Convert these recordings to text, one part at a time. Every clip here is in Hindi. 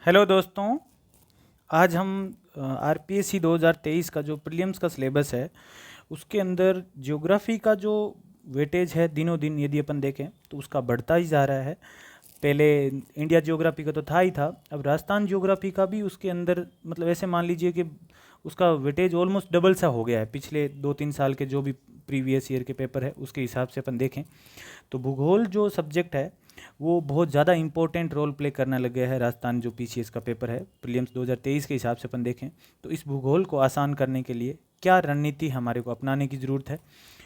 हेलो दोस्तों। आज हम आरपीएससी 2023 का जो प्रीलिम्स का सिलेबस है उसके अंदर ज्योग्राफी का जो वेटेज है दिनों दिन यदि अपन देखें तो उसका बढ़ता ही जा रहा है। पहले इंडिया ज्योग्राफी का तो था ही था, अब राजस्थान ज्योग्राफी का भी उसके अंदर मतलब ऐसे मान लीजिए कि उसका वेटेज ऑलमोस्ट डबल सा हो गया है। पिछले 2-3 साल के जो भी प्रीवियस ईयर के पेपर है उसके हिसाब से अपन देखें तो भूगोल जो सब्जेक्ट है वो बहुत ज़्यादा इंपॉर्टेंट रोल प्ले करने लग गया है। राजस्थान जो पीसीएस का पेपर है प्रीलिम्स 2023 के हिसाब से अपन देखें तो इस भूगोल को आसान करने के लिए क्या रणनीति हमारे को अपनाने की ज़रूरत है,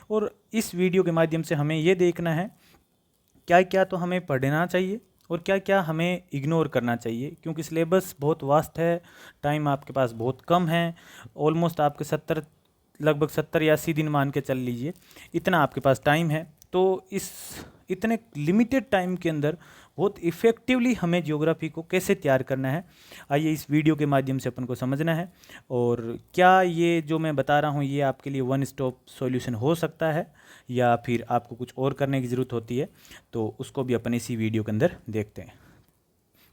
और इस वीडियो के माध्यम से हमें ये देखना है क्या क्या तो हमें पढ़ना चाहिए और क्या क्या हमें इग्नोर करना चाहिए, क्योंकि सिलेबस बहुत वास्ट है, टाइम आपके पास बहुत कम है। ऑलमोस्ट आपके 70 लगभग 70 या 80 दिन मान के चल लीजिए, इतना आपके पास टाइम है। तो इस इतने लिमिटेड टाइम के अंदर बहुत इफ़ेक्टिवली हमें ज्योग्राफी को कैसे तैयार करना है, आइए इस वीडियो के माध्यम से अपन को समझना है। और क्या ये जो मैं बता रहा हूँ ये आपके लिए वन स्टॉप सॉल्यूशन हो सकता है या फिर आपको कुछ और करने की ज़रूरत होती है, तो उसको भी अपन इसी वीडियो के अंदर देखते हैं।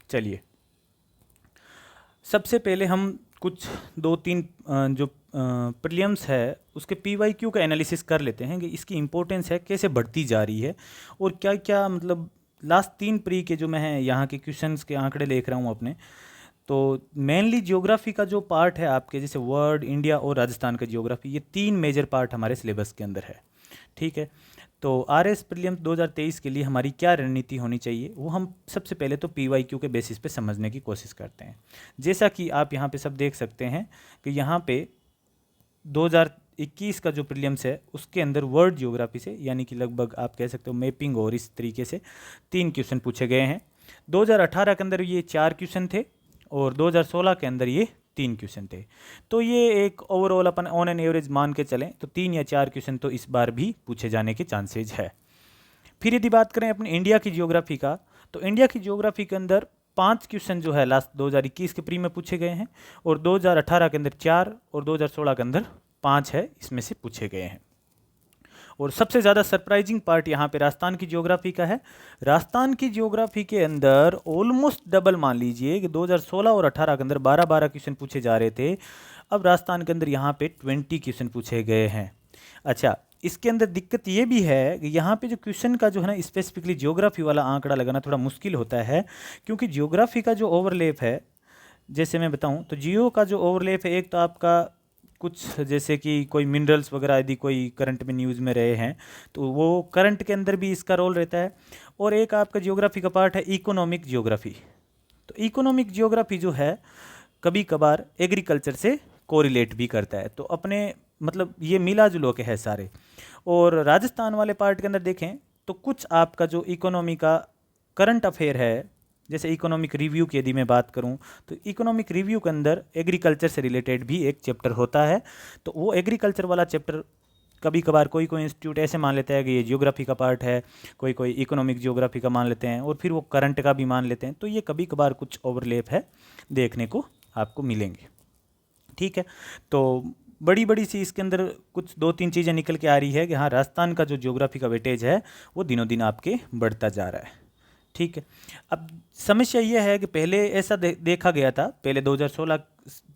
चलिए, सबसे पहले हम कुछ 2-3 जो प्रीलिम्स है उसके पीवाईक्यू का एनालिसिस कर लेते हैं कि इसकी इम्पोर्टेंस है कैसे बढ़ती जा रही है और क्या क्या मतलब लास्ट 3 प्री के जो मैं हैं यहाँ के क्वेश्चंस के आंकड़े देख रहा हूँ अपने। तो मेनली ज्योग्राफी का जो पार्ट है आपके, जैसे वर्ल्ड, इंडिया और राजस्थान का ज्योग्राफी, ये 3 मेजर पार्ट हमारे सिलेबस के अंदर है। ठीक है, तो आरएस प्रीलिम्स 2023 के लिए हमारी क्या रणनीति होनी चाहिए वो हम सबसे पहले तो पीवाईक्यू के बेसिस पे समझने की कोशिश करते हैं। जैसा कि आप यहाँ पे सब देख सकते हैं कि यहाँ पे 2021 का जो प्रीलिम्स है उसके अंदर वर्ल्ड ज्योग्राफी से यानी कि लगभग आप कह सकते हो मैपिंग और इस तरीके से 3 क्वेश्चन पूछे गए हैं। 2018 के अंदर ये 4 क्वेश्चन थे और 2016 के अंदर ये 3 क्वेश्चन थे। तो ये एक overall upon on an average मान के चलें तो 3 या 4 क्वेश्चन तो इस बार भी पूछे जाने के चांसेज है। फिर यदि बात करें अपने इंडिया की ज्योग्राफी का, तो इंडिया की ज्योग्राफी के अंदर 5 क्वेश्चन जो है लास्ट 2021 के प्री में पूछे गए हैं और 2018 के अंदर 4 और 2016 के अंदर 5 है, इसमें से पूछे गए हैं। और सबसे ज़्यादा सरप्राइजिंग पार्ट यहाँ पे राजस्थान की ज्योग्राफी का है। राजस्थान की ज्योग्राफी के अंदर ऑलमोस्ट डबल मान लीजिए कि 2016 और 18 के अंदर 12-12 क्वेश्चन पूछे जा रहे थे, अब राजस्थान के अंदर यहाँ पे 20 क्वेश्चन पूछे गए हैं। अच्छा, इसके अंदर दिक्कत ये भी है कि यहाँ पे जो क्वेश्चन का जो है ना स्पेसिफिकली ज्योग्राफी वाला आंकड़ा लगाना थोड़ा मुश्किल होता है, क्योंकि ज्योग्राफी का जो ओवरलैप है, जैसे मैं बताऊं तो जियो का जो ओवरलैप है, एक तो आपका कुछ जैसे कि कोई मिनरल्स वगैरह यदि कोई करंट में न्यूज़ में रहे हैं तो वो करंट के अंदर भी इसका रोल रहता है। और एक आपका ज्योग्राफी का पार्ट है इकोनॉमिक ज्योग्राफी। तो इकोनॉमिक ज्योग्राफी जो है कभी कभार एग्रीकल्चर से कोरिलेट भी करता है, तो अपने मतलब ये मिला जुलो के है सारे। और राजस्थान वाले पार्ट के अंदर देखें तो कुछ आपका जो इकोनॉमी का करंट अफेयर है, जैसे इकोनॉमिक रिव्यू की यदि मैं बात करूं तो इकोनॉमिक रिव्यू के अंदर एग्रीकल्चर से रिलेटेड भी एक चैप्टर होता है। तो वो एग्रीकल्चर वाला चैप्टर कभी कभार कोई कोई इंस्टीट्यूट ऐसे मान लेता है कि ये ज्योग्राफी का पार्ट है, कोई कोई इकोनॉमिक ज्योग्राफी का मान लेते हैं और फिर वो करंट का भी मान लेते हैं। तो ये कभी कभार कुछ ओवरलैप है देखने को आपको मिलेंगे। ठीक है, तो बड़ी बड़ी सी इसके अंदर कुछ 2-3 चीज़ें निकल के आ रही है कि हाँ, राजस्थान का जो ज्योग्राफी का वेटेज है वो दिनों दिन आपके बढ़ता जा रहा है। ठीक है, अब समस्या ये है कि पहले ऐसा देखा गया था, पहले 2016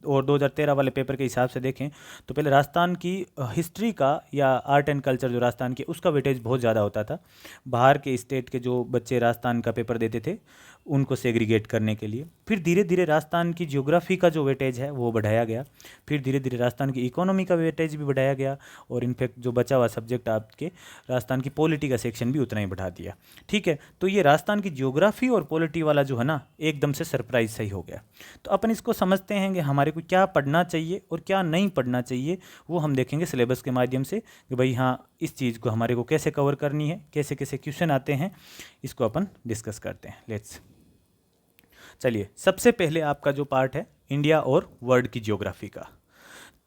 और 2013 वाले पेपर के हिसाब से देखें तो पहले राजस्थान की हिस्ट्री का या आर्ट एंड कल्चर जो राजस्थान के उसका वेटेज बहुत ज़्यादा होता था। बाहर के स्टेट के जो बच्चे राजस्थान का पेपर देते थे उनको सेग्रीगेट करने के लिए। फिर धीरे धीरे राजस्थान की ज्योग्राफी का जो वेटेज है वो बढ़ाया गया, फिर धीरे धीरे राजस्थान की इकोनॉमी का वेटेज भी बढ़ाया गया और इनफैक्ट जो बचा हुआ सब्जेक्ट आपके राजस्थान की पॉलिटी का सेक्शन भी उतना ही बढ़ा दिया। ठीक है, तो ये राजस्थान की ज्योग्राफी और पॉलिटी वाला जो है ना एकदम से सरप्राइज सही हो गया। तो अपन इसको समझते हैं कि हमारे को क्या पढ़ना चाहिए और क्या नहीं पढ़ना चाहिए, वो हम देखेंगे सिलेबस के माध्यम से कि भाई हाँ, इस चीज़ को हमारे को कैसे कवर करनी है, कैसे कैसे क्वेश्चन आते हैं, इसको अपन डिस्कस करते हैं। लेट्स चलिए, सबसे पहले आपका जो पार्ट है इंडिया और वर्ल्ड की ज्योग्राफी का,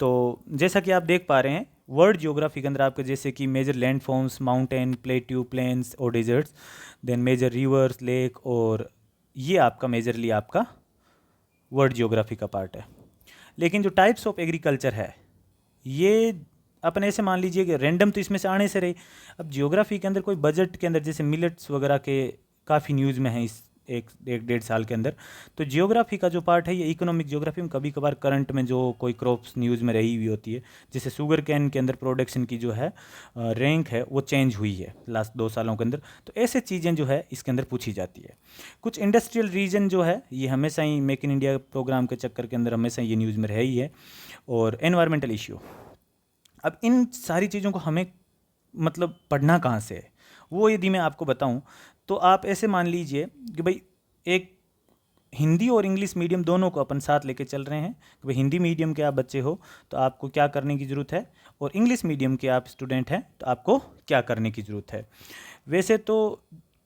तो जैसा कि आप देख पा रहे हैं वर्ल्ड ज्योग्राफी के अंदर आपके जैसे कि major landforms, mountain, plateau, plains और deserts, then major rivers, lake, और ये आपका मेजरली आपका वर्ल्ड ज्योग्राफी का पार्ट है। लेकिन जो टाइप्स ऑफ एग्रीकल्चर है ये अपन ऐसे मान लीजिए कि रैंडम तो इसमें से आने से रही। अब ज्योग्राफी के अंदर कोई बजट के अंदर जैसे मिलेट्स वगैरह के काफ़ी न्यूज़ में है इस एक 1-1.5 साल के अंदर। तो जियोग्राफी का जो पार्ट है ये इकोनॉमिक जियोग्राफी में कभी कभार करंट में जो कोई क्रॉप्स न्यूज़ में रही हुई होती है, जैसे शुगर कैन के अंदर प्रोडक्शन की जो है रैंक है वो चेंज हुई है लास्ट 2 सालों के अंदर, तो ऐसे चीज़ें जो है इसके अंदर पूछी जाती है। कुछ इंडस्ट्रियल रीजन जो है ये हमेशा ही मेक इन इंडिया प्रोग्राम के चक्कर के अंदर हमेशा ये न्यूज़ में रही ही है, और एनवायरमेंटल इश्यू। अब इन सारी चीज़ों को हमें मतलब पढ़ना कहाँ से है, वो यदि मैं आपको बताऊं तो आप ऐसे मान लीजिए कि भाई एक हिंदी और इंग्लिश मीडियम दोनों को अपन साथ लेके चल रहे हैं कि भाई हिंदी मीडियम के आप बच्चे हो तो आपको क्या करने की ज़रूरत है, और इंग्लिश मीडियम के आप स्टूडेंट हैं तो आपको क्या करने की ज़रूरत है। वैसे तो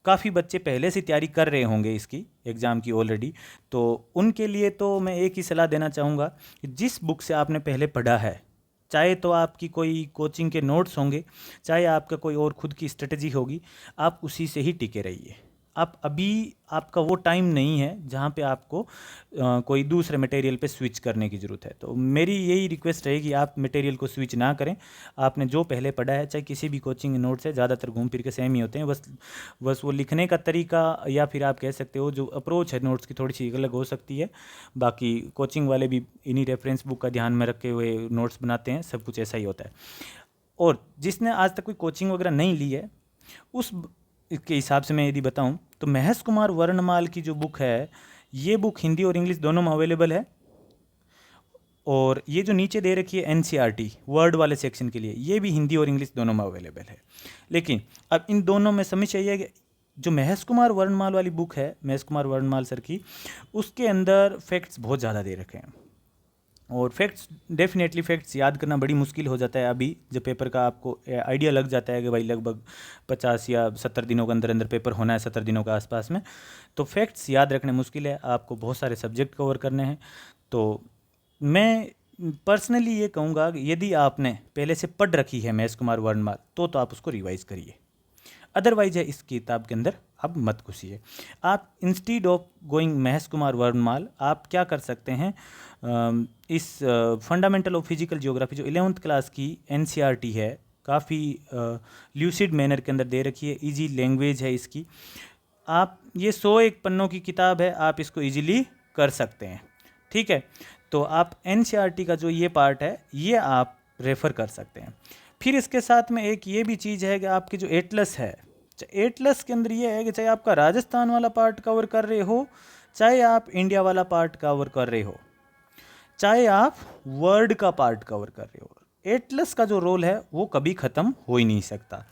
काफ़ी बच्चे पहले से तैयारी कर रहे होंगे इसकी एग्ज़ाम की ऑलरेडी, तो उनके लिए तो मैं एक ही सलाह देना चाहूँगा कि जिस बुक से आपने पहले पढ़ा है, चाहे तो आपकी कोई कोचिंग के नोट्स होंगे, चाहे आपका कोई और खुद की स्ट्रेटजी होगी, आप उसी से ही टिके रहिए। आप अभी आपका वो टाइम नहीं है जहाँ पे आपको कोई दूसरे मटेरियल पे स्विच करने की ज़रूरत है। तो मेरी यही रिक्वेस्ट रहेगी आप मटेरियल को स्विच ना करें। आपने जो पहले पढ़ा है चाहे किसी भी कोचिंग नोट से, ज़्यादातर घूम फिर के सेम ही होते हैं, बस वो लिखने का तरीका या फिर आप कह सकते हो जो अप्रोच है नोट्स की थोड़ी सी अलग हो सकती है। बाकी कोचिंग वाले भी इन्हीं रेफरेंस बुक का ध्यान में रखे हुए नोट्स बनाते हैं, सब कुछ ऐसा ही होता है। और जिसने आज तक कोई कोचिंग वगैरह नहीं ली है उस के हिसाब से मैं यदि बताऊं तो महेश कुमार वर्णमाल की जो बुक है, ये बुक हिंदी और इंग्लिश दोनों में अवेलेबल है। और ये जो नीचे दे रखी है एनसीईआरटी वर्ड वाले सेक्शन के लिए, ये भी हिंदी और इंग्लिश दोनों में अवेलेबल है। लेकिन अब इन दोनों में समस्या ये है कि जो महेश कुमार वर्णमाल वाली बुक है, महेश कुमार वर्णमाल सर की, उसके अंदर फैक्ट्स बहुत ज़्यादा दे रखे हैं, और फैक्ट्स डेफिनेटली फैक्ट्स याद करना बड़ी मुश्किल हो जाता है। अभी जब पेपर का आपको आइडिया लग जाता है कि भाई लगभग 50 या 70 दिनों के अंदर अंदर पेपर होना है, 70 दिनों के आसपास में, तो फैक्ट्स याद रखने मुश्किल है, आपको बहुत सारे सब्जेक्ट कवर करने हैं। तो मैं पर्सनली ये कहूँगा कि यदि आपने पहले से पढ़ रखी है महेश कुमार वर्णमाल तो आप उसको रिवाइज़ करिए, अदरवाइज है इस किताब के अंदर आप मत घुसिए। आप instead of going Mahesh Kumar वर्णमाल आप क्या कर सकते हैं, इस फंडामेंटल ऑफ फिजिकल जियोग्राफी जो 11th क्लास की एनसीईआरटी है, काफ़ी ल्यूसिड मैनर के अंदर दे रखी है, इजी लैंग्वेज है इसकी, आप ये 101 पन्नों की किताब है, आप इसको इजीली कर सकते हैं। ठीक है, तो आप एनसीईआरटी का जो ये पार्ट है ये आप रेफ़र कर सकते हैं। फिर इसके साथ में एक ये भी चीज़ है कि आपकी जो एटलस है, एटलस के अंदर ये है कि चाहे आपका राजस्थान वाला पार्ट कवर कर रहे हो, चाहे आप इंडिया वाला पार्ट कवर कर रहे हो, चाहे आप वर्ल्ड का पार्ट कवर कर रहे हो, एटलस का जो रोल है वो कभी ख़त्म हो ही नहीं सकता।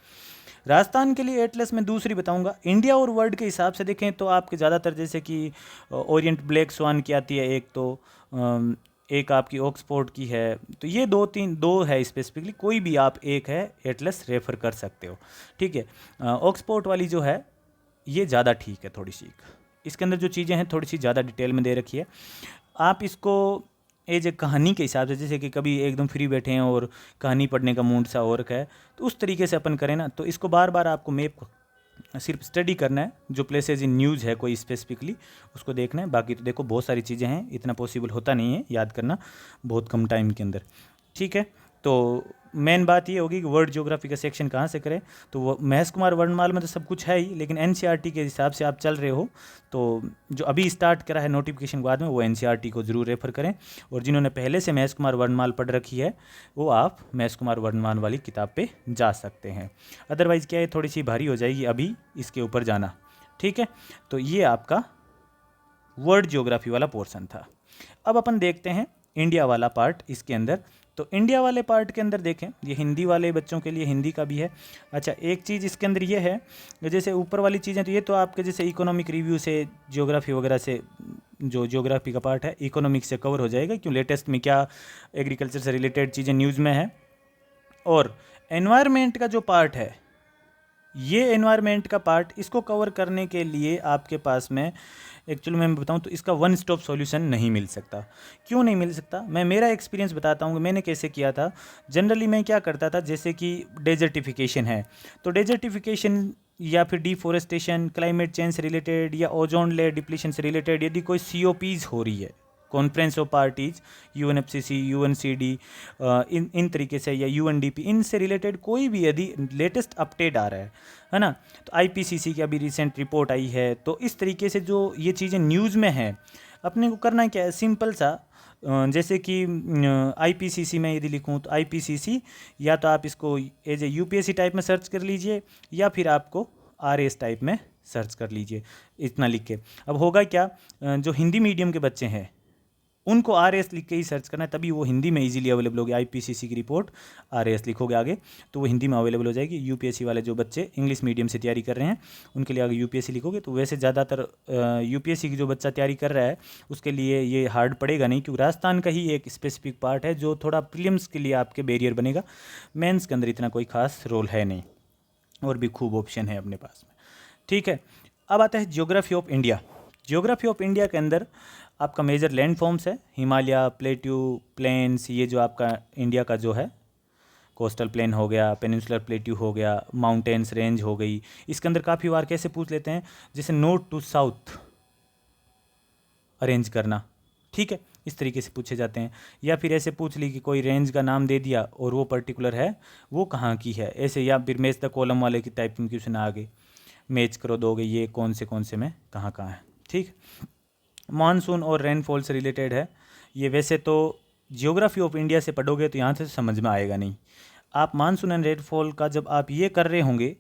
राजस्थान के लिए एटलस में दूसरी बताऊंगा, इंडिया और वर्ल्ड के हिसाब से देखें तो आपके ज़्यादातर जैसे कि ओरिएंट ब्लैक स्वान की आती है एक, तो एक आपकी ऑक्सफोर्ड की है, तो ये दो है स्पेसिफिकली, कोई भी आप एक है एटलस रेफ़र कर सकते हो। ठीक है, ऑक्सफोर्ड वाली जो है ये ज़्यादा ठीक है, थोड़ी सी इसके अंदर जो चीज़ें हैं थोड़ी सी ज़्यादा डिटेल में दे रखी है। आप इसको एज ए कहानी के हिसाब से, जैसे कि कभी एकदम फ्री बैठे हैं और कहानी पढ़ने का मूड सा हो रखा है, तो उस तरीके से अपन करें ना, तो इसको बार बार आपको मैप सिर्फ स्टडी करना है, जो प्लेसेस इन न्यूज़ है कोई स्पेसिफिकली उसको देखना है। बाकी तो देखो बहुत सारी चीज़ें हैं, इतना पॉसिबल होता नहीं है याद करना बहुत कम टाइम के अंदर। ठीक है, तो मेन बात ये होगी कि वर्ल्ड ज्योग्राफी का सेक्शन कहाँ से करें, तो वो महेश कुमार वर्णमाल में तो सब कुछ है ही, लेकिन एनसीईआरटी के हिसाब से आप चल रहे हो तो जो अभी स्टार्ट करा है नोटिफिकेशन के बाद में, वो एनसीईआरटी को ज़रूर रेफ़र करें। और जिन्होंने पहले से महेश कुमार वर्णमाल पढ़ रखी है वो आप महेश कुमार वर्णमाल वाली किताब पे जा सकते हैं। अदरवाइज़ क्या है, थोड़ी सी भारी हो जाएगी अभी इसके ऊपर जाना। ठीक है, तो ये आपका वर्ल्ड ज्योग्राफी वाला पोर्शन था। अब अपन देखते हैं इंडिया वाला पार्ट इसके अंदर। तो इंडिया वाले पार्ट के अंदर देखें, ये हिंदी वाले बच्चों के लिए हिंदी का भी है। अच्छा, एक चीज़ इसके अंदर ये है, जैसे ऊपर वाली चीज़ें तो ये तो आपके जैसे इकोनॉमिक रिव्यू से ज्योग्राफी वगैरह से, जो ज्योग्राफी का पार्ट है इकोनॉमिक से कवर हो जाएगा, क्यों लेटेस्ट में क्या एग्रीकल्चर से रिलेटेड चीज़ें न्यूज़ में है। और एनवायरनमेंट का जो पार्ट है, ये एनवायरनमेंट का पार्ट, इसको कवर करने के लिए आपके पास में एक्चुअली मैं बताऊं तो इसका वन स्टॉप सॉल्यूशन नहीं मिल सकता। क्यों नहीं मिल सकता, मैं मेरा एक्सपीरियंस बताता हूं कि मैंने कैसे किया था। जनरली मैं क्या करता था, जैसे कि डेजर्टिफिकेशन है, तो डेजर्टिफिकेशन या फिर डिफोरेस्टेशन, क्लाइमेट चेंज से रिलेटेड या ओजोन लेयर डिप्लीशन से रिलेटेड यदि कोई COPs हो रही है, conference of parties, UNFCCC, UNCD, इन तरीके से, या UNDP, इनसे रिलेटेड कोई भी यदि लेटेस्ट अपडेट आ रहा है ना, तो IPCC की अभी रिसेंट रिपोर्ट आई है, तो इस तरीके से जो ये चीज़ें न्यूज़ में हैं, अपने को करना क्या है, सिंपल सा, जैसे कि IPCC में यदि लिखूँ तो IPCC, या तो आप इसको एज ए UPSC टाइप में सर्च कर लीजिए, या फिर आपको RAS टाइप में सर्च कर लीजिए, इतना लिख के। अब होगा क्या, जो हिंदी मीडियम के बच्चे हैं उनको RAS लिख के ही सर्च करना है, तभी वो हिंदी में इजीली अवेलेबल होगी। IPCC की रिपोर्ट RAS लिखोगे आगे तो वो हिंदी में अवेलेबल हो जाएगी। UPSC वाले जो बच्चे इंग्लिश मीडियम से तैयारी कर रहे हैं उनके लिए आगे UPSC लिखोगे तो वैसे ज़्यादातर UPSC की जो बच्चा तैयारी कर रहा है उसके लिए ये हार्ड पड़ेगा नहीं, क्योंकि राजस्थान का ही एक स्पेसिफिक पार्ट है जो थोड़ा प्रीलिम्स के लिए आपके बैरियर बनेगा। मेंस के अंदर इतना कोई खास रोल है नहीं, और भी खूब ऑप्शन है अपने पास में। ठीक है, अब आता है geography of India. Geography of India के अंदर आपका मेजर लैंड फॉर्म्स है, हिमालय, प्लेट्यू, प्लेन्स, ये जो आपका इंडिया का जो है कोस्टल प्लेन हो गया, पेनिनसुलर प्लेट्यू हो गया, माउंटेन्स रेंज हो गई। इसके अंदर काफ़ी बार कैसे पूछ लेते हैं, जैसे नॉर्थ टू साउथ अरेंज करना, ठीक है, इस तरीके से पूछे जाते हैं। या फिर ऐसे पूछ ली कि कोई रेंज का नाम दे दिया और वो पर्टिकुलर है वो कहाँ की है, ऐसे। या फिर मैच द कॉलम वाले की टाइप में क्वेश्चन आ गए, मैच करो दोगे ये कौन से में कहाँ कहाँ है, ठीक। मानसून और रेनफॉल से रिलेटेड है ये। वैसे तो जियोग्राफी ऑफ इंडिया से पढ़ोगे तो यहाँ से समझ में आएगा नहीं। आप मानसून एंड रेनफॉल का जब आप ये कर रहे होंगे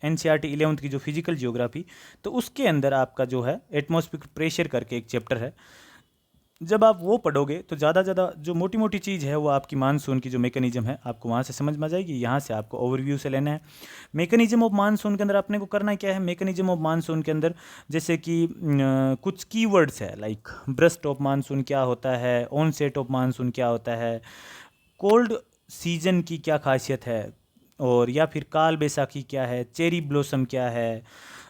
NCERT 11th की जो फिजिकल जियोग्राफी, तो उसके अंदर आपका जो है एटमॉस्फेरिक प्रेशर करके एक चैप्टर है, जब आप वो पढ़ोगे तो ज़्यादा जो मोटी मोटी चीज़ है वो आपकी मानसून की जो मैकेनिज्म है आपको वहाँ से समझ में आ जाएगी। यहाँ से आपको ओवरव्यू से लेना है। मैकेनिज्म ऑफ मानसून के अंदर अपने को करना क्या है, मैकेनिज्म ऑफ मानसून के अंदर जैसे कि कुछ कीवर्ड्स है, लाइक ब्रस्ट ऑफ मानसून क्या होता है, ऑनसेट ऑफ मानसून क्या होता है, कोल्ड सीजन की क्या खासियत है, और या फिर काल बैसाखी क्या है, चेरी ब्लॉसम क्या है,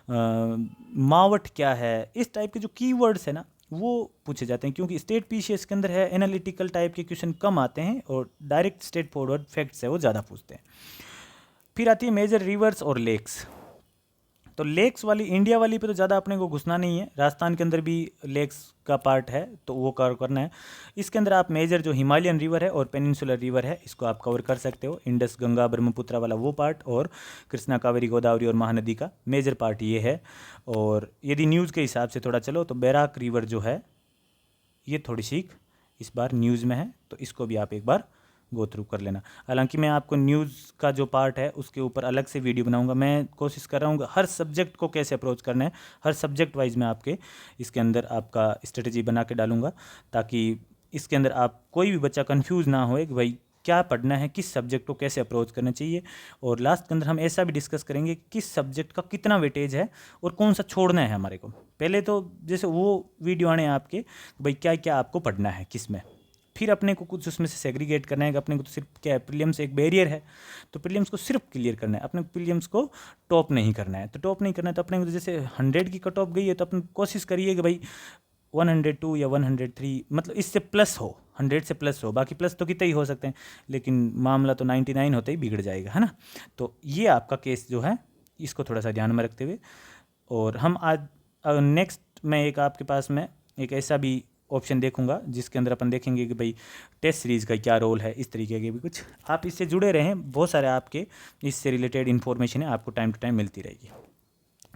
मावट क्या है, इस टाइप के जो कीवर्ड्स है ना वो पूछे जाते हैं। क्योंकि स्टेट PCS के अंदर है एनालिटिकल टाइप के क्वेश्चन कम आते हैं और डायरेक्ट स्ट्रेट फॉरवर्ड फैक्ट्स है वो ज़्यादा पूछते हैं। फिर आती है मेजर रिवर्स और लेक्स। तो लेक्स वाली इंडिया वाली पे तो ज़्यादा अपने को घुसना नहीं है, राजस्थान के अंदर भी लेक्स का पार्ट है तो वो कवर करना है। इसके अंदर आप मेजर जो हिमालयन रिवर है और पेनिनसुलर रिवर है इसको आप कवर कर सकते हो, इंडस गंगा ब्रह्मपुत्र वाला वो पार्ट, और कृष्णा कावेरी गोदावरी और महानदी का मेजर पार्ट ये है। और यदि न्यूज़ के हिसाब से थोड़ा चलो तो बैराक रिवर जो है ये थोड़ी सी इस बार न्यूज़ में है, तो इसको भी आप एक बार गो थ्रू कर लेना। हालांकि मैं आपको न्यूज़ का जो पार्ट है उसके ऊपर अलग से वीडियो बनाऊंगा। मैं कोशिश कर रहा हूँ हर सब्जेक्ट को कैसे अप्रोच करना है, हर सब्जेक्ट वाइज मैं आपके इसके अंदर आपका स्ट्रेटजी बना के डालूंगा, ताकि इसके अंदर आप कोई भी बच्चा कंफ्यूज ना हो कि भाई क्या पढ़ना है, किस सब्जेक्ट को कैसे अप्रोच करना चाहिए। और लास्ट के अंदर हम ऐसा भी डिस्कस करेंगे किस सब्जेक्ट का कितना वेटेज है और कौन सा छोड़ना है हमारे को। पहले तो जैसे वो वीडियो आने आपके भाई क्या क्या आपको पढ़ना है किस में, फिर अपने को कुछ उसमें से सेग्रीगेट करना है कि अपने को तो सिर्फ क्या है, प्रीलिम्स एक बैरियर है तो प्रीलिम्स को सिर्फ क्लियर करना है, अपने प्रीलिम्स को टॉप नहीं करना है। तो टॉप नहीं करना है तो अपने को जैसे 100 की कट ऑफ गई है तो अपने कोशिश करिए कि भाई 102 या 103 मतलब इससे प्लस हो, 100 से प्लस हो। बाकी प्लस तो कितने ही हो सकते हैं, लेकिन मामला तो 99 होते ही बिगड़ जाएगा, है ना। तो ये आपका केस जो है इसको थोड़ा सा ध्यान में रखते हुए, और हम आज नेक्स्ट में एक आपके पास में एक ऐसा भी ऑप्शन देखूंगा जिसके अंदर अपन देखेंगे कि भाई टेस्ट सीरीज़ का क्या रोल है, इस तरीके के भी कुछ आप इससे जुड़े रहें। बहुत सारे आपके इससे रिलेटेड इन्फॉर्मेशन है आपको टाइम टू टाइम मिलती रहेगी।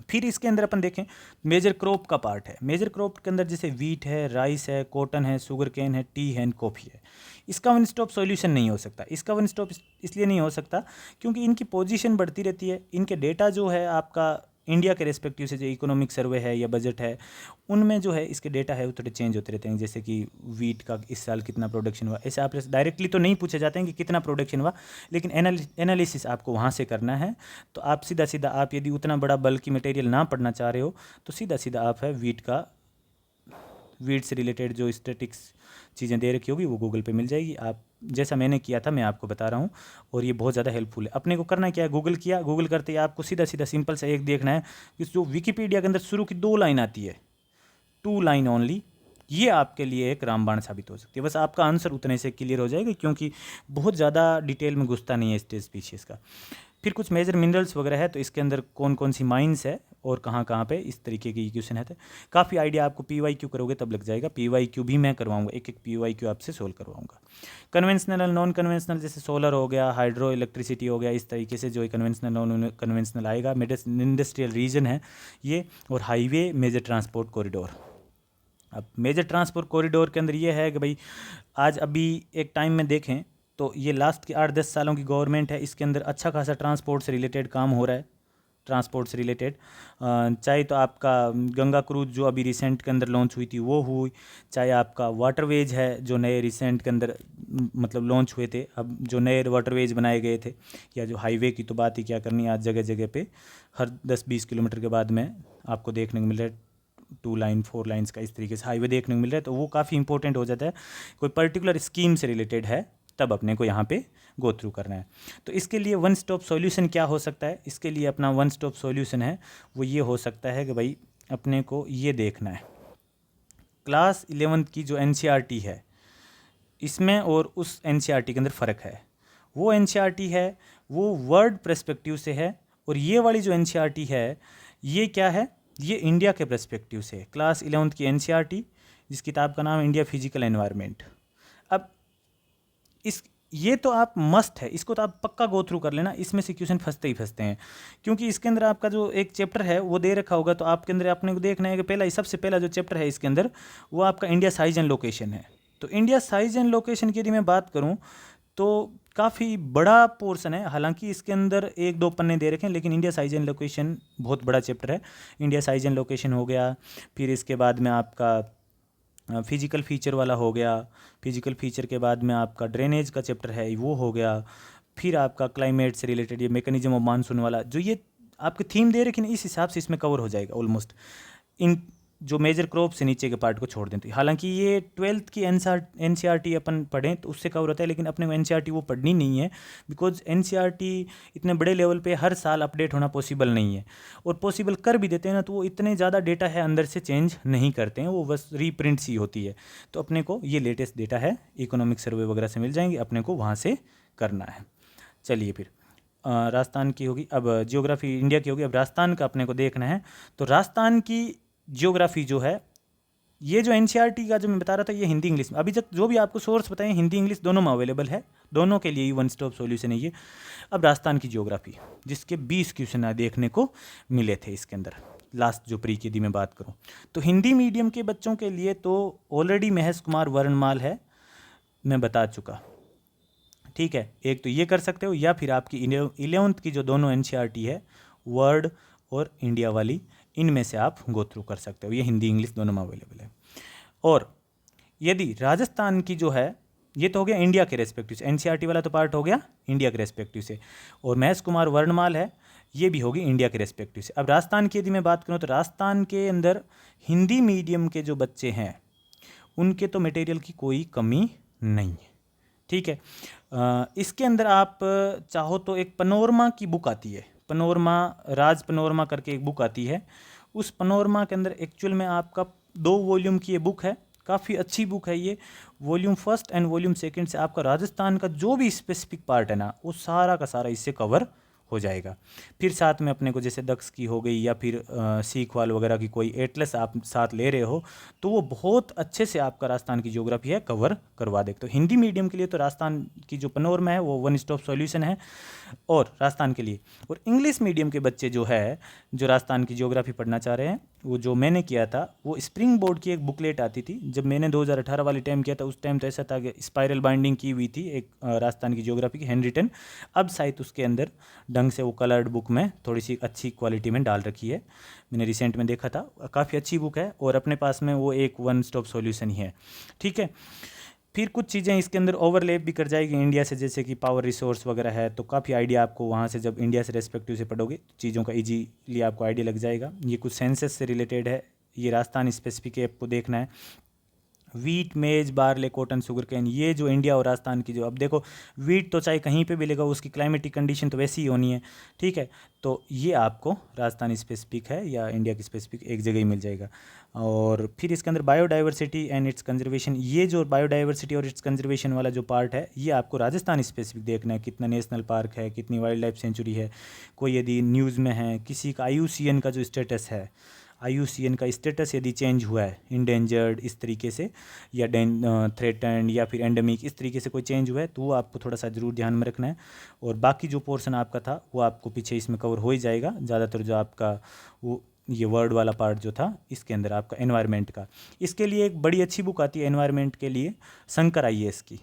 फिर इसके अंदर अपन देखें मेजर क्रॉप का पार्ट है। मेजर क्रॉप के अंदर जैसे वीट है, राइस है, कॉटन है, शुगर केन है, टी है, कॉफ़ी है। इसका वन स्टॉप सॉल्यूशन नहीं हो सकता। इसका वन स्टॉप इसलिए नहीं हो सकता क्योंकि इनकी पोजीशन बढ़ती रहती है। इनके डेटा जो है आपका इंडिया के रेस्पेक्टिव से जो इकोनॉमिक सर्वे है या बजट है उनमें जो है इसके डेटा है वो थोड़े चेंज होते रहते हैं। जैसे कि वीट का इस साल कितना प्रोडक्शन हुआ, ऐसे आप डायरेक्टली तो नहीं पूछे जाते हैं कि कितना प्रोडक्शन हुआ, लेकिन एनालिसिस आपको वहाँ से करना है। तो आप सीधा आप यदि उतना बड़ा बल्कि मटेरियल ना पढ़ना चाह रहे हो तो सीधा आप है वीट से रिलेटेड जो स्टैटिक्स चीज़ें दे रखी होगी वो गूगल पे मिल जाएगी। आप जैसा मैंने किया था मैं आपको बता रहा हूँ, और ये बहुत ज़्यादा हेल्पफुल है। अपने को करना क्या है, गूगल किया, गूगल करते ही आपको सीधा सिंपल सा एक देखना है कि जो विकिपीडिया के अंदर शुरू की 2 लाइन आती है, 2 लाइन ओनली, ये आपके लिए एक रामबाण साबित हो सकती है। बस आपका आंसर उतने से क्लियर हो जाएगा क्योंकि बहुत ज़्यादा डिटेल में घुसता नहीं है स्टेज स्पीशीज़ का। फिर कुछ मेजर मिनरल्स वगैरह है, तो इसके अंदर कौन कौन सी माइंस है और कहाँ कहाँ पे, इस तरीके की क्वेश्चन है। तो काफ़ी आइडिया आपको PYQ करोगे तब लग जाएगा। PYQ भी मैं करवाऊंगा, एक एक PYQ आपसे सोल्व करवाऊंगा। कन्वेंशनल और नॉन कन्वेंशनल, जैसे सोलर हो गया, हाइड्रो इलेक्ट्रिसिटी हो गया, इस तरीके से जो कन्वेंशनल नॉन कन्वेंशनल आएगा। इंडस्ट्रियल रीजन है ये, और हाईवे, मेजर ट्रांसपोर्ट कॉरिडोर। अब मेजर ट्रांसपोर्ट कॉरिडोर के अंदर ये है कि भाई आज अभी एक टाइम में देखें तो ये लास्ट के 8-10 सालों की गवर्नमेंट है, इसके अंदर अच्छा खासा ट्रांसपोर्ट से रिलेटेड काम हो रहा है। ट्रांसपोर्ट से रिलेटेड चाहे तो आपका गंगा क्रूज जो अभी रिसेंट के अंदर लॉन्च हुई थी वो हुई, चाहे आपका वाटरवेज है जो नए रिसेंट के अंदर मतलब लॉन्च हुए थे, अब जो नए वाटरवेज बनाए गए थे, या जो हाईवे की तो बात ही क्या करनी, आज जगह जगह पे हर 10-20 किलोमीटर के बाद में आपको देखने को मिल रहा है 2 लाइन 4 लाइन्स का इस तरीके से हाईवे देखने को मिल रहा है। तो वो काफ़ी इंपॉर्टेंट हो जाता है, कोई पर्टिकुलर स्कीम से रिलेटेड है तब अपने को यहाँ पे गो थ्रू करना है। तो इसके लिए वन स्टॉप सॉल्यूशन क्या हो सकता है, इसके लिए अपना वन स्टॉप सॉल्यूशन है वो ये हो सकता है कि भाई अपने को ये देखना है क्लास 11th की जो NCERT है इसमें और उस NCERT के अंदर फ़र्क है। वो NCERT है वो वर्ल्ड पर्सपेक्टिव से है, और ये वाली जो NCERT है ये क्या है, ये इंडिया के पर्सपेक्टिव से। क्लास 11th की NCERT, जिस किताब का नाम है इंडिया फिजिकल एनवायरनमेंट। अब इस ये तो आप मस्ट है, इसको तो आप पक्का गो थ्रू कर लेना, इसमें से क्वेश्चन फंसते ही फंसते हैं, क्योंकि इसके अंदर आपका जो एक चैप्टर है वो दे रखा होगा, तो आपके अंदर अपने को देखना है कि पहला सबसे पहला जो चैप्टर है इसके अंदर वो आपका इंडिया साइज एंड लोकेशन है। तो इंडिया साइज एंड लोकेशन की यदि मैं बात करूँ तो काफ़ी बड़ा पोर्शन है, हालांकि इसके अंदर 1-2 पन्ने दे रखे हैं, लेकिन इंडिया साइज एंड लोकेशन बहुत बड़ा चैप्टर है। इंडिया साइज एंड लोकेशन हो गया, फिर इसके बाद में आपका फिजिकल फीचर वाला हो गया, फिजिकल फीचर के बाद में आपका ड्रेनेज का चैप्टर है वो हो गया, फिर आपका क्लाइमेट से रिलेटेड ये मैकेनिज्म ऑफ मानसून वाला जो ये आपके थीम दे रखी ना, इस हिसाब से इसमें कवर हो जाएगा ऑलमोस्ट। इन जो मेजर क्रॉप से नीचे के पार्ट को छोड़ दें तो हालांकि ये 12th की NCERT अपन पढ़ें तो उससे कवर होता है, लेकिन अपने को NCERT वो पढ़नी नहीं है, बिकॉज NCERT इतने बड़े लेवल पे हर साल अपडेट होना पॉसिबल नहीं है, और पॉसिबल कर भी देते हैं ना तो वो इतने ज़्यादा डेटा है अंदर से चेंज नहीं करते हैं, वो बस रीप्रिंट सी होती है। तो अपने को ये लेटेस्ट डेटा है इकोनॉमिक सर्वे वगैरह से मिल जाएंगे, अपने को वहाँ से करना है। चलिए फिर राजस्थान की होगी, अब जियोग्राफी इंडिया की होगी, अब राजस्थान का अपने को देखना है। तो राजस्थान की जियोग्राफी जो है, ये जो NCERT का जो मैं बता रहा था ये हिंदी इंग्लिश में, अभी तक जो भी आपको सोर्स बताएं हिंदी इंग्लिश दोनों में अवेलेबल है, दोनों के लिए ही वन स्टॉप सॉल्यूशन है ये। अब राजस्थान की जियोग्राफी जिसके 20 क्वेश्चन देखने को मिले थे इसके अंदर, लास्ट जो प्री की यदि मैं बात करूं तो हिंदी मीडियम के बच्चों के लिए तो ऑलरेडी महेश कुमार वर्णमाल है, मैं बता चुका, ठीक है। एक तो ये कर सकते हो, या फिर आपकी 11th की जो दोनों NCERT है वर्ड और इंडिया वाली, इनमें से आप गो थ्रू कर सकते हो, ये हिंदी इंग्लिश दोनों में अवेलेबल है। और यदि राजस्थान की जो है ये तो हो गया इंडिया के रेस्पेक्टिव से, NCERT वाला तो पार्ट हो गया इंडिया के रेस्पेक्टिव से, और महेश कुमार वर्णमाल है ये भी होगी इंडिया के रेस्पेक्टिव से। अब राजस्थान की यदि मैं बात करूँ तो राजस्थान के अंदर हिंदी मीडियम के जो बच्चे हैं उनके तो मटेरियल की कोई कमी नहीं है, ठीक है। इसके अंदर आप चाहो तो एक पनोरमा की बुक आती है, पनोरमा राज पनोरमा करके एक बुक आती है, उस पनोरमा के अंदर एक्चुअल में आपका 2 वॉल्यूम की ये बुक है, काफ़ी अच्छी बुक है ये। वॉल्यूम 1 एंड वॉल्यूम 2 से आपका राजस्थान का जो भी स्पेसिफिक पार्ट है ना वो सारा का सारा इससे कवर हो जाएगा। फिर साथ में अपने को जैसे दक्ष की हो गई या फिर सीखवाल वगैरह की कोई एटलस आप साथ ले रहे हो तो वो बहुत अच्छे से आपका राजस्थान की ज्योग्राफी है कवर करवा दे। तो हिंदी मीडियम के लिए तो राजस्थान की जो पनोरमा है वो वन स्टॉप सॉल्यूशन है और राजस्थान के लिए। और इंग्लिश मीडियम के बच्चे जो है जो राजस्थान की ज्योग्राफी पढ़ना चाह रहे हैं, वो जो मैंने किया था वो स्प्रिंग बोर्ड की एक बुकलेट आती थी, जब मैंने 2018 वाले टाइम किया था उस टाइम तो ऐसा था कि स्पाइरल बाइंडिंग की हुई थी एक राजस्थान की ज्योग्राफी की हैंड रिटन। अब शायद उसके अंदर ढंग से वो कलर्ड बुक में थोड़ी सी अच्छी क्वालिटी में डाल रखी है, मैंने रिसेंट में देखा था, काफ़ी अच्छी बुक है और अपने पास में वो एक वन स्टॉप सॉल्यूशन ही है, ठीक है। फिर कुछ चीज़ें इसके अंदर ओवरलैप भी कर जाएगी इंडिया से, जैसे कि पावर रिसोर्स वगैरह है, तो काफ़ी आइडिया आपको वहाँ से जब इंडिया से रेस्पेक्टिव से पढ़ोगे चीज़ों का इजीली आपको आइडिया लग जाएगा। ये कुछ सेंसस से रिलेटेड है, ये राजस्थान स्पेसिफिक है आपको देखना है। वीट, मेज, बार्ले, कॉटन, शुगर कैन, ये जो इंडिया और राजस्थान की जो, अब देखो वीट तो चाहे कहीं पे भी लेगा, उसकी क्लाइमेटिक कंडीशन तो वैसी ही होनी है, ठीक है। तो ये आपको राजस्थान स्पेसिफिक है या इंडिया की स्पेसिफिक एक जगह ही मिल जाएगा। और फिर इसके अंदर बायोडाइवर्सिटी एंड इट्स कंजर्वेशन, ये जो बायोडाइवर्सिटी और इट्स कंजर्वेशन वाला जो पार्ट है, ये आपको राजस्थान स्पेसिफिक देखना है, कितना नेशनल पार्क है, कितनी वाइल्ड लाइफ सेंचुरी है, कोई यदि न्यूज़ में है, किसी का IUCN का जो स्टेटस है, IUCN का स्टेटस यदि चेंज हुआ है, इंडेंजर्ड इस तरीके से, या थ्रेटन्ड या फिर एंडेमिक, इस तरीके से कोई चेंज हुआ है, तो वो आपको थोड़ा सा ज़रूर ध्यान में रखना है। और बाकी जो पोर्शन आपका था वो आपको पीछे इसमें कवर हो ही जाएगा। ज़्यादातर जो आपका वो ये वर्ड वाला पार्ट जो था इसके अंदर आपका एनवायरनमेंट का, इसके लिए एक बड़ी अच्छी बुक आती है एनवायरनमेंट के लिए, शंकर IAS की।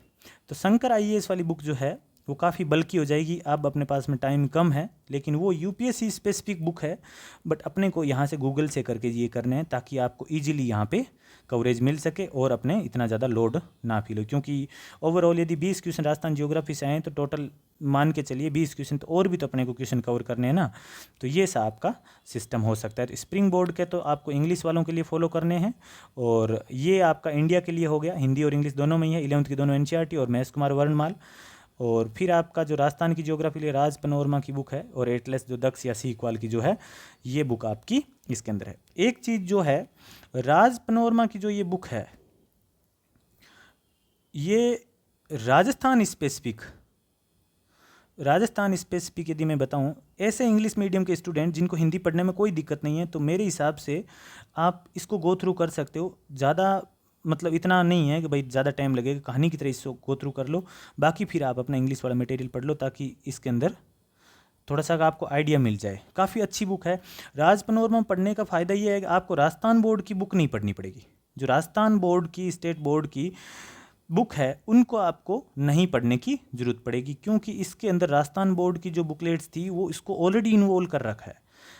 तो शंकर IAS वाली बुक जो है वो काफ़ी बल्कि हो जाएगी। अब अपने पास में टाइम कम है, लेकिन वो UPSC स्पेसिफिक बुक है, बट अपने को यहाँ से गूगल से करके ये करने हैं ताकि आपको ईजिली यहाँ पे कवरेज मिल सके और अपने इतना ज़्यादा लोड ना फील हो। क्योंकि ओवरऑल यदि 20 क्वेश्चन राजस्थान जियोग्राफी से आए तो टोटल मान के चलिए 20 क्वेश्चन, तो और भी तो अपने को क्वेश्चन कवर करने हैं ना। तो ये सा आपका सिस्टम हो सकता है। तो स्प्रिंग बोर्ड के तो आपको इंग्लिश वालों के लिए फॉलो करने हैं, और ये आपका इंडिया के लिए हो गया, हिंदी और इंग्लिश दोनों में ही है, 11th की दोनों NCERT और महेश कुमार वर्णमाल। और फिर आपका जो राजस्थान की ज्योग्राफी लिए राज पनोरमा की बुक है, और एटलस जो दक्ष या सीक्वाल की जो है, ये बुक आपकी इसके अंदर है। एक चीज़ जो है, राज पनोरमा की जो ये बुक है, ये राजस्थान स्पेसिफिक यदि मैं बताऊं, ऐसे इंग्लिश मीडियम के स्टूडेंट जिनको हिंदी पढ़ने में कोई दिक्कत नहीं है, तो मेरे हिसाब से आप इसको गो थ्रू कर सकते हो। ज़्यादा मतलब इतना नहीं है कि भाई ज़्यादा टाइम लगेगा, कहानी की तरह इसको गो थ्रू कर लो, बाकी फिर आप अपना इंग्लिश वाला मटेरियल पढ़ लो, ताकि इसके अंदर थोड़ा सा आपको आइडिया मिल जाए। काफ़ी अच्छी बुक है। राज पनोरमा पढ़ने का फ़ायदा ये है कि आपको राजस्थान बोर्ड की बुक नहीं पढ़नी पड़ेगी। जो राजस्थान बोर्ड की, स्टेट बोर्ड की बुक है, उनको आपको नहीं पढ़ने की ज़रूरत पड़ेगी, क्योंकि इसके अंदर राजस्थान बोर्ड की जो बुकलेट्स थी वो इसको ऑलरेडी इन्वॉल्व कर रखा है।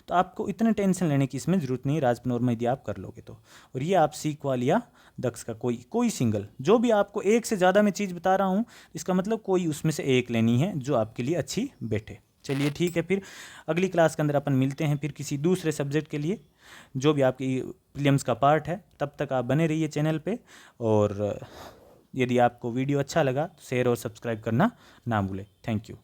तो आपको इतने टेंशन लेने की इसमें ज़रूरत नहीं है, राज पनोरमा यदि आप कर लोगे तो। और ये आप सीक्वाल या दक्ष का कोई सिंगल, जो भी आपको एक से ज़्यादा मैं चीज़ बता रहा हूँ, इसका मतलब कोई उसमें से एक लेनी है जो आपके लिए अच्छी बैठे। चलिए ठीक है, फिर अगली क्लास के अंदर अपन मिलते हैं फिर किसी दूसरे सब्जेक्ट के लिए, जो भी आपकी प्रीलिम्स का पार्ट है। तब तक आप बने रहिए चैनल पे, और यदि आपको वीडियो अच्छा लगा तो शेयर और सब्सक्राइब करना ना भूलें। Thank you.